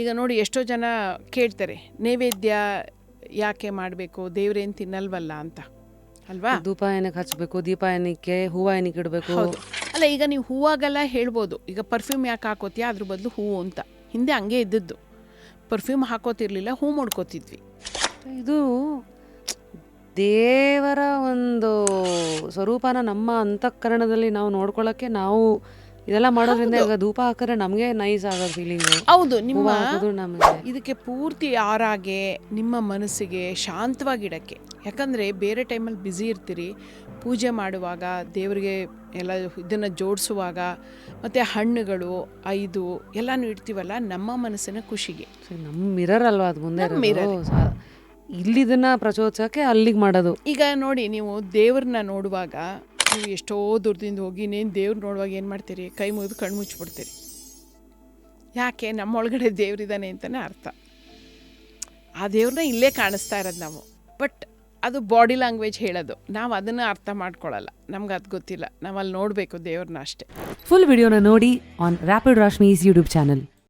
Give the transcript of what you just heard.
ಈಗ ನೋಡಿ ಎಷ್ಟೋ ಜನ ಕೇಳ್ತಾರೆ ನೈವೇದ್ಯ ಯಾಕೆ ಮಾಡಬೇಕು, ದೇವ್ರೇನು ತಿನ್ನಲ್ವಲ್ಲ ಅಂತ ಅಲ್ವಾ. ಧೂಪ ಏನಕ್ಕೆ ಹಚ್ಚಬೇಕು, ದೀಪ ಏನಕ್ಕೆ, ಹೂವು ಏನಕ್ಕೆ ಇಡಬೇಕು. ಹೌದು. ಅಲ್ಲ ಈಗ ನೀವು ಹೂವಾಗೆಲ್ಲ ಹೇಳ್ಬೋದು, ಈಗ ಪರ್ಫ್ಯೂಮ್ ಯಾಕೆ ಹಾಕೋತೀಯ, ಅದ್ರ ಬದಲು ಹೂವು ಅಂತ. ಹಿಂದೆ ಹಂಗೆ ಇದ್ದದ್ದು, ಪರ್ಫ್ಯೂಮ್ ಹಾಕೋತಿರ್ಲಿಲ್ಲ, ಹೂ ಮಾಡ್ಕೋತಿದ್ವಿ. ಇದು ದೇವರ ಒಂದು ಸ್ವರೂಪನ ನಮ್ಮ ಅಂತಃಕರಣದಲ್ಲಿ ನಾವು ನೋಡ್ಕೊಳ್ಳೋಕ್ಕೆ ನಾವು ಇದೆಲ್ಲ ಮಾಡೋದ್ರಿಂದ ಈಗ ಧೂಪ ಹಾಕಿದ್ರೆ ನಮಗೆ ನೈಸ್ ಆಗೋ ಫೀಲಿಂಗು. ಹೌದು, ನಿಮ್ಮ ನಮಗೆ ಇದಕ್ಕೆ ಪೂರ್ತಿ ಆರಾಗೆ ನಿಮ್ಮ ಮನಸ್ಸಿಗೆ ಶಾಂತವಾಗಿಡಕ್ಕೆ. ಯಾಕಂದರೆ ಬೇರೆ ಟೈಮಲ್ಲಿ ಬ್ಯುಸಿ ಇರ್ತೀರಿ, ಪೂಜೆ ಮಾಡುವಾಗ ದೇವರಿಗೆ ಎಲ್ಲ ಇದನ್ನು ಜೋಡಿಸುವಾಗ ಮತ್ತು ಹಣ್ಣುಗಳು ಇದು ಎಲ್ಲನೂ ಇಡ್ತೀವಲ್ಲ, ನಮ್ಮ ಮನಸ್ಸಿನ ಖುಷಿಗೆ. ನಮ್ಮ ಮಿರರ್ ಅಲ್ವಾ ಅದು ಮುಂದೆ ಇಲ್ಲಿದನ್ನ ಪ್ರಚೋದಿಸೋಕ್ಕೆ ಅಲ್ಲಿಗೆ ಮಾಡೋದು. ಈಗ ನೋಡಿ, ನೀವು ದೇವ್ರನ್ನ ನೋಡುವಾಗ ನೀವು ಎಷ್ಟೋ ದೂರದಿಂದ ಹೋಗಿ ಇನ್ನೇನು ದೇವ್ರು ನೋಡುವಾಗ ಏನು ಮಾಡ್ತೀರಿ, ಕೈ ಮುಗಿದು ಕಣ್ಣು ಮುಚ್ಚಿಬಿಡ್ತೀರಿ. ಯಾಕೆ, ನಮ್ಮೊಳಗಡೆ ದೇವ್ರಿದ್ದಾನೆ ಅಂತಲೇ ಅರ್ಥ. ಆ ದೇವ್ರನ್ನ ಇಲ್ಲೇ ಕಾಣಿಸ್ತಾ ಇರೋದು ನಾವು, ಬಟ್ ಅದು ಬಾಡಿ ಲ್ಯಾಂಗ್ವೇಜ್ ಹೇಳೋದು, ನಾವು ಅದನ್ನು ಅರ್ಥ ಮಾಡ್ಕೊಳ್ಳಲ್ಲ, ನಮ್ಗೆ ಅದು ಗೊತ್ತಿಲ್ಲ, ನಾವು ಅಲ್ಲಿ ನೋಡಬೇಕು ದೇವ್ರನ್ನ ಅಷ್ಟೇ. ಫುಲ್ ವಿಡಿಯೋನ ನೋಡಿ ಆನ್ ರ್ಯಾಪಿಡ್ ರಾಶ್ಮೀಸ್ ಯೂಟ್ಯೂಬ್ ಚಾನಲ್.